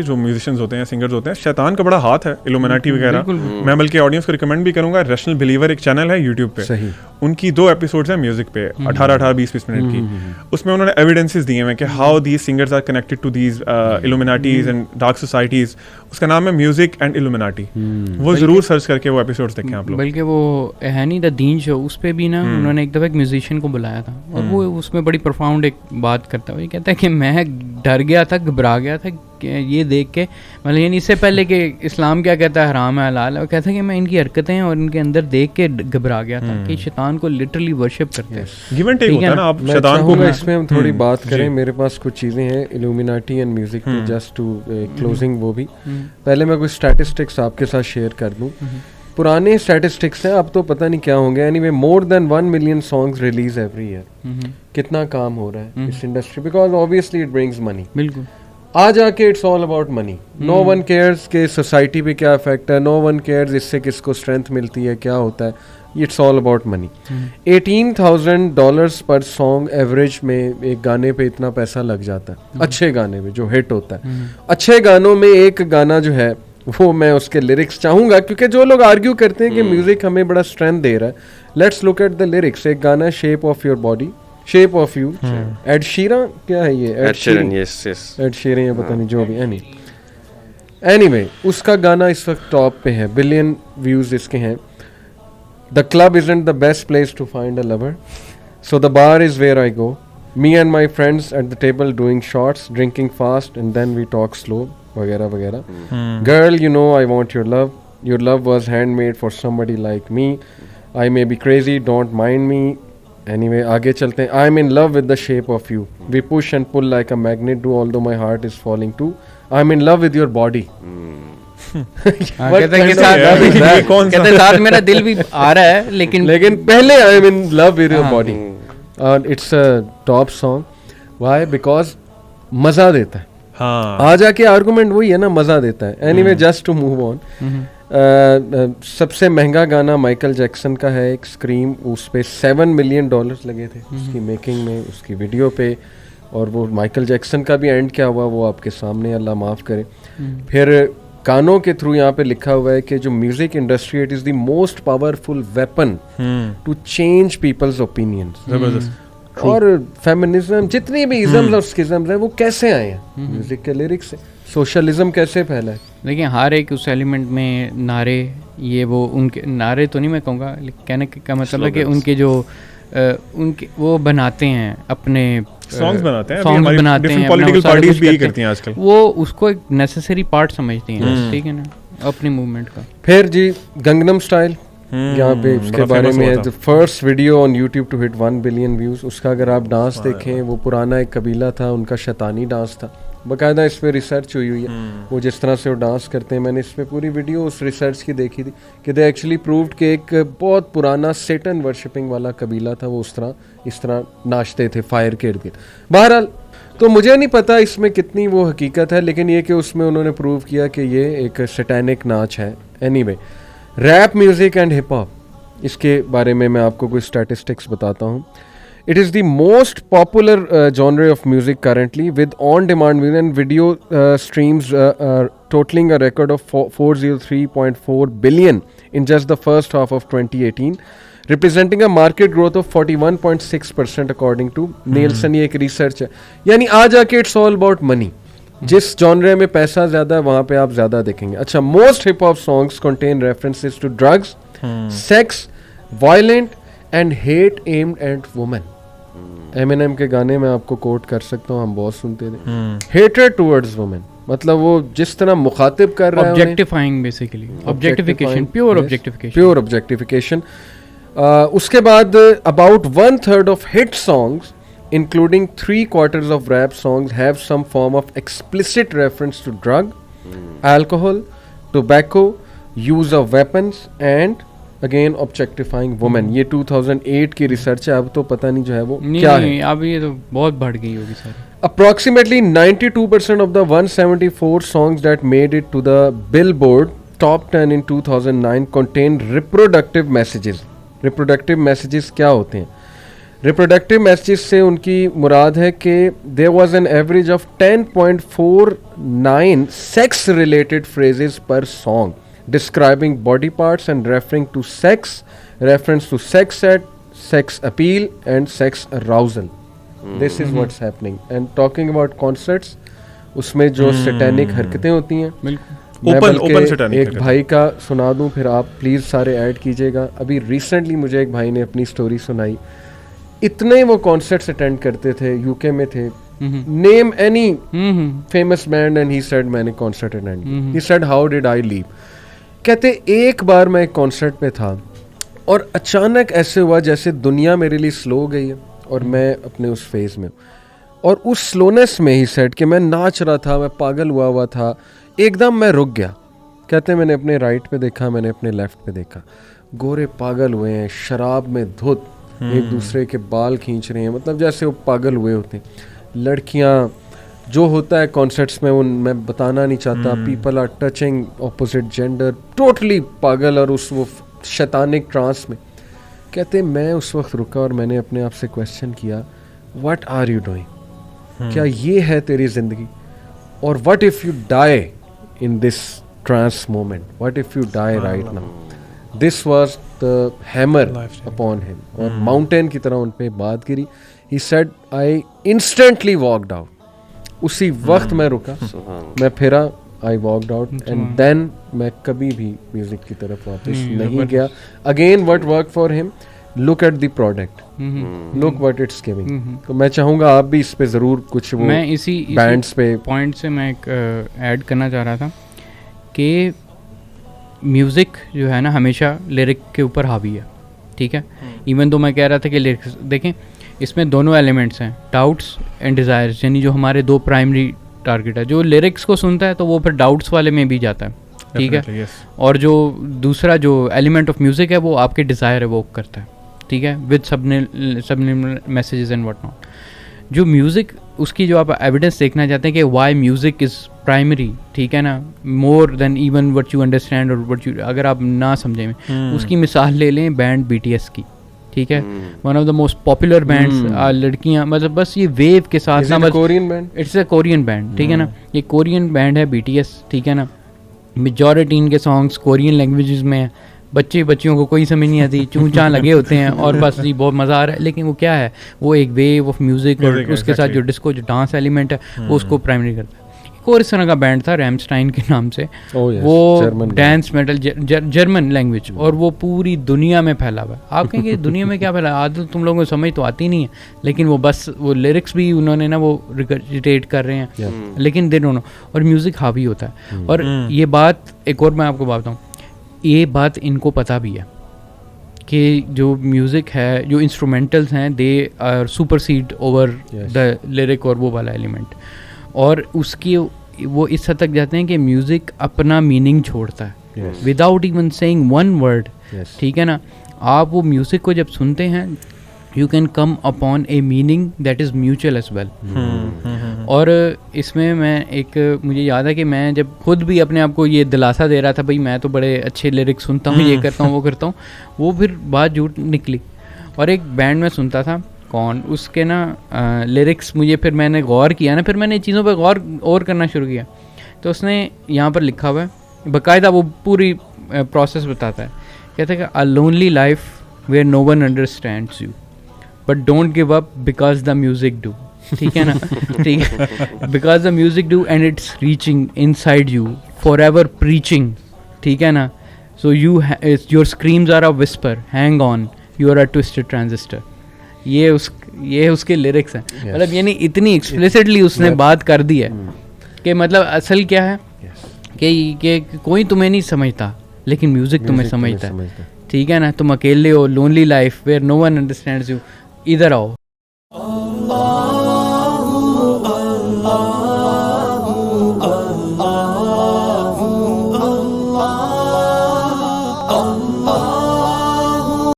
जो म्यूजिशियंस होते हैं, सिंगर्स होते हैं, शैतान का बड़ा हाथ है, इल्यूमिनाटी वगैरह। मैं बल्कि ऑडियंस को रिकमेंड भी करूंगा, रैशनल बिलीवर एक चैनल है यूट्यूब पे, सही। उनकी 2 एपिसोड्स हैं म्यूजिक पे, 18-18, 20-20 मिनट की। उसमें उन्होंने एविडेंसेस दिए हैं कि how these singers are connected to these illuminatis and dark societies. उसका नाम है म्यूजिक एंड इल्यूमिनाटी। वो जरूर सर्च करके वो एपिसोड्स देखें आप लोग। बल्कि वो है नहीं द दीन शो, उस पे भी ना उन्होंने एक दफ़ा एक म्यूजिशियन को बुलाया था और वो उसमें बड़ी प्रोफाउंड एक बात करता है। वो कहता है कि मैं डर गया था, घबरा गया था ये देख के, मतलब यानी इससे पहले कि इस्लाम क्या कहता है, हराम है हलाल है, वो कहता है कि मैं इनकी हरकतें और इनके अंदर देख के घबरा गया था कि शैतान को लिटरली वर्शिप करते हैं। गिव एंड टेक होता है ना, आप शैतान को। इसमें हम थोड़ी बात करें, मेरे पास कुछ चीज़ें हैं इल्यूमिनाटी एंड म्यूजिक पे, जस्ट टू क्लोजिंग वो भी। पहले मैं कुछ स्टैटिस्टिक्स आपके साथ शेयर कर दूं। पुराने स्टैटिस्टिक्स हैं, अब तो पता नहीं क्या होंगे। Anyway, more than 1 million songs release every year. कितना काम हो रहा है इस industry, because obviously it brings money. बिल्कुल। आ जाके it's all about money. No one cares के सोसाइटी पे क्या इफेक्ट है, नो वन केयर्स इससे किसको स्ट्रेंथ मिलती है, क्या होता है। It's all about money. $18,000 पर सॉन्ग एवरेज में एक गाने पे इतना पैसा लग जाता है, अच्छे गाने में जो हिट होता है। अच्छे गानों में एक गाना जो है वो मैं उसके लिरिक्स चाहूंगा, क्योंकि जो लोग आर्ग्यू करते हैं कि म्यूजिक हमें बड़ा स्ट्रेंथ दे रहा है, let's look at the lyrics. एक गाना है shape of your body, shape of you, Ed Sheeran, क्या है ये? Ed Sheeran, yes yes, Ed Sheeran, ये पता नहीं जो भी। एनीवे, उसका गाना इस वक्त टॉप पे है, बिलियन व्यूज इसके हैं। The club isn't the best place to find a lover, so the bar is where I go, me and my friends at the table doing shots, drinking fast and then we talk slow, वगैरह वगैरह। Girl you know I want your love was handmade for somebody like me, I may be crazy, don't mind me. Anyway, आगे चलते हैं। I am in love with the shape of you. We push and pull like a magnet do, although my heart is falling too. I am in love with your body. कहते साथ मेरा दिल भी आ रहा है, लेकिन पहले I am in love with your body. It's a top song. Why? Because मजा देता है। आ जाके आर्गुमेंट वही है ना, मजा देता है। Anyway, just to move on. सबसे महंगा गाना माइकल जैक्सन का है, एक स्क्रीम। उस पे $7 मिलियन लगे थे उसकी मेकिंग में, उसकी वीडियो पे। और वो माइकल जैक्सन का भी एंड क्या हुआ वो आपके सामने, अल्लाह माफ़ करे। फिर गानों के थ्रू यहाँ पे लिखा हुआ है कि जो music industry, it is the most powerful weapon to change peoples opinions. और फेमिनिज्म, जितनी भी इज़म्स और स्किज़म्स हैं, वो कैसे आए हैं म्यूजिक के लिरिक्स से। सोशलिज्म कैसे फैला है। देखिए, हर एक उस एलिमेंट में नारे, ये वो उनके नारे तो नहीं मैं कहूँगा, कहने का मतलब है कि उनके जो उनके वो बनाते हैं, अपने सॉन्ग्स बनाते हैं, पॉलिटिकल पार्टीज भी यही करती हैं आजकल। वो उसको एक नेसेसरी पार्ट समझती हैं, ठीक है ना, अपनी मूवमेंट का। फिर जी गंगनम स्टाइल, यहाँ पे इसके बारे में है, first video on YouTube to hit 1 billion views. उसका अगर आप डांस देखें, वो पुराना एक कबीला था, उनका शैतानी डांस था, बाकायदा इस पे रिसर्च हुई है। वो जिस तरह से वो डांस करते हैं, मैंने इस पे पूरी वीडियो उस रिसर्च की देखी थी कि दे एक्चुअली प्रूव्ड कि एक बहुत पुराना सेटन वर्शिपिंग वाला कबीला था, वो इस तरह नाचते थे फायर के इर्द गिर्द। बहरहाल, तो मुझे नहीं पता इसमें कितनी वो हकीकत है, लेकिन ये कि उसमें उन्होंने प्रूव किया कि ये एक सैटेनिक नाच है। Anyway, rap music and hip hop, इसके बारे में मैं आपको कुछ स्टैटिस्टिक्स बताता हूँ। It is the most popular genre of music currently, with on-demand music and video streams totaling a record of 403.4 billion in just the first half of 2018, representing a market growth of 41.6% according to Nielsen। ये एक research है। यानी आ जाके it's all about money। जिस genre में पैसा ज़्यादा है वहाँ पे आप ज़्यादा देखेंगे। अच्छा, most hip hop songs contain references to drugs, sex, violent and hate aimed at women। Eminem के गाने में आपको कोट कर सकता हूँ, हम बहुत सुनते थे। Hatred towards women, मतलब वो जिस तरह मुखातिब कर रहा है, objectifying basically, objectification, pure objectification, pure objectification। उसके बाद about 1/3 of hit songs, including 3/4 of rap songs, have some form of explicit reference to drug, alcohol, tobacco, use of weapons and again objectifying women. ये 2008 की research है, अब तो पता नहीं जो है वो क्या है। अब ये तो बहुत बढ़ गई होगी sir. Approximately 92% of the 174 songs that made it to the Billboard Top 10 in 2009 contain reproductive messages। Reproductive messages क्या होते हैं? रिप्रोडक्टिव मैसेज से उनकी मुराद है कि there was an average of 10.49 sex related phrases पर song describing body parts and referring to sex, reference to sex act, sex appeal and sex arousal. This is what's happening. And talking about concerts, उसमें जो satanic हरकतें होती हैं, open satanic एक भाई का सुना दूं, फिर आप प्लीज सारे ऐड कीजिएगा. अभी रिसेंटली मुझे एक भाई ने अपनी स्टोरी सुनाई. इतने वो कॉन्सर्ट्स अटेंड करते थे, यूके में थे, name any famous band and he said मैंने कॉन्सर्ट अटेंड किया. He said how did I leave. कहते एक बार मैं एक कॉन्सर्ट पे था और अचानक ऐसे हुआ जैसे दुनिया मेरे लिए स्लो हो गई है और मैं अपने उस फेज में हूँ. और उस स्लोनेस में ही सेड कि मैं नाच रहा था, मैं पागल हुआ था, एकदम मैं रुक गया. कहते मैंने अपने राइट पे देखा, मैंने अपने लेफ्ट पे देखा, गोरे पागल हुए हैं, शराब में धुत, एक दूसरे के बाल खींच रहे हैं, मतलब जैसे वो पागल हुए होते हैं. लड़कियां, जो होता है कॉन्सर्ट्स में, मैं बताना नहीं चाहता, people are touching opposite gender, totally पागल और उस वो शैतानिक ट्रांस में. कहते मैं उस वक्त रुका और मैंने अपने आप से क्वेश्चन किया, व्हाट आर यू डूइंग? क्या ये है तेरी जिंदगी? और what if you die in this trance moment? What if you die right now? This was the hammer upon him. और माउंटेन की तरह उन पे बात गिरी. He said I instantly walked out. उसी वक्त मैं रुका, मैं फिरा, I walked out and then मैं कभी भी म्यूजिक की तरफ वापस नहीं गया. Again what work for him, look at the product, look what it's giving. तो मैं चाहूँगा आप भी इस पे ज़रूर कुछ वो मैं इसी बैंड्स पे पॉइंट से मैं एक ऐड करना चाह रहा था कि म्यूज़िक जो है ना हमेशा लिरिक के ऊपर हावी है. ठीक है, इवन तो मैं कह रहा था कि लिरिक्स देखें, इसमें दोनों एलिमेंट्स हैं, डाउट्स एंड डिज़ायर्स, यानी जो हमारे दो प्राइमरी टारगेट है. जो लिरिक्स को सुनता है तो वो फिर डाउट्स वाले में भी जाता है. ठीक है, और जो दूसरा जो एलिमेंट ऑफ म्यूज़िक है वो आपके डिज़ायर एवोक करता है. ठीक है, with subliminal messages and what not. जो म्यूज़िक, उसकी जो आप एविडेंस देखना चाहते हैं कि वाई म्यूज़िक इज़ प्राइमरी, ठीक है ना, more than even what you understand और व्हाट यू, अगर आप ना समझे में, उसकी मिसाल ले लें बैंड BTS की. ठीक है, one of the most popular bands. लड़कियां, मतलब बस ये वेव के साथ ना, Korean band, it's a Korean band. ठीक है ना, ये कोरियन बैंड है BTS. ठीक है ना, मेजॉरिटी इनके सॉन्ग्स कोरियन लैंग्वेजेस में है. बच्चियों को कोई समझ नहीं आती, चूँ चाँ लगे होते हैं और बस जी बहुत मज़ा आ रहा है. लेकिन वो क्या है, वो एक वेव ऑफ म्यूज़िक और उसके साथ जो डिस्को, जो डांस एलिमेंट है, वो उसको प्राइमरी करता है. एक और इस तरह का बैंड था रैमस्टाइन के नाम से. वो डांस मेटल, जर्मन लैंग्वेज, और वो पूरी दुनिया में फैला हुआ है. आप कहेंगे दुनिया में क्या फैला, आदत तुम लोगों को समझ तो आती नहीं है, लेकिन वो बस वो लिरिक्स भी उन्होंने ना वो रिकरेट कर रहे हैं, लेकिन दे डोंट नो. और म्यूज़िक हावी होता है. और ये बात एक और मैं आपको बात बताऊँ, ये बात इनको पता भी है कि जो म्यूज़िक है, जो इंस्ट्रूमेंटल्स हैं, they are supersede over the lyric और वो वाला एलिमेंट. और उसकी वो इस हद तक जाते हैं कि म्यूज़िक अपना मीनिंग छोड़ता है without even saying one word. ठीक है ना, आप वो म्यूज़िक को जब सुनते हैं, you can come upon a meaning that is mutual as well. और इसमें मैं एक, मुझे याद है कि मैं जब खुद भी अपने आप को ये दिलासा दे रहा था, भाई मैं तो बड़े अच्छे लिरिक्स सुनता हूँ, ये करता हूँ, वो करता हूँ, वो फिर बात झूठ निकली. और एक बैंड में सुनता था, कौन, उसके ना लिरिक्स मुझे, फिर मैंने गौर किया ना, फिर मैंने चीज़ों पे गौर और करना शुरू किया. तो उसने यहाँ पर लिखा हुआ है, बाकायदा वो पूरी प्रोसेस बताता है. कहता है कि a lonely life where no one understands you but don't give up because the music do. ठीक है ना, ठीक है, because the music do and it's reaching inside you for ever preaching. ठीक है ना, so you your screams are a whisper, hang on, you are a twisted transistor. ये उसके लिरिक्स हैं. मतलब यानी इतनी एक्सप्लिसिटली उसने बात कर दी है कि मतलब असल क्या है कि कोई तुम्हें नहीं समझता, लेकिन म्यूज़िक तुम्हें समझता है. ठीक है ना, तुम अकेले हो, lonely life where no one understands you, इधर आओ.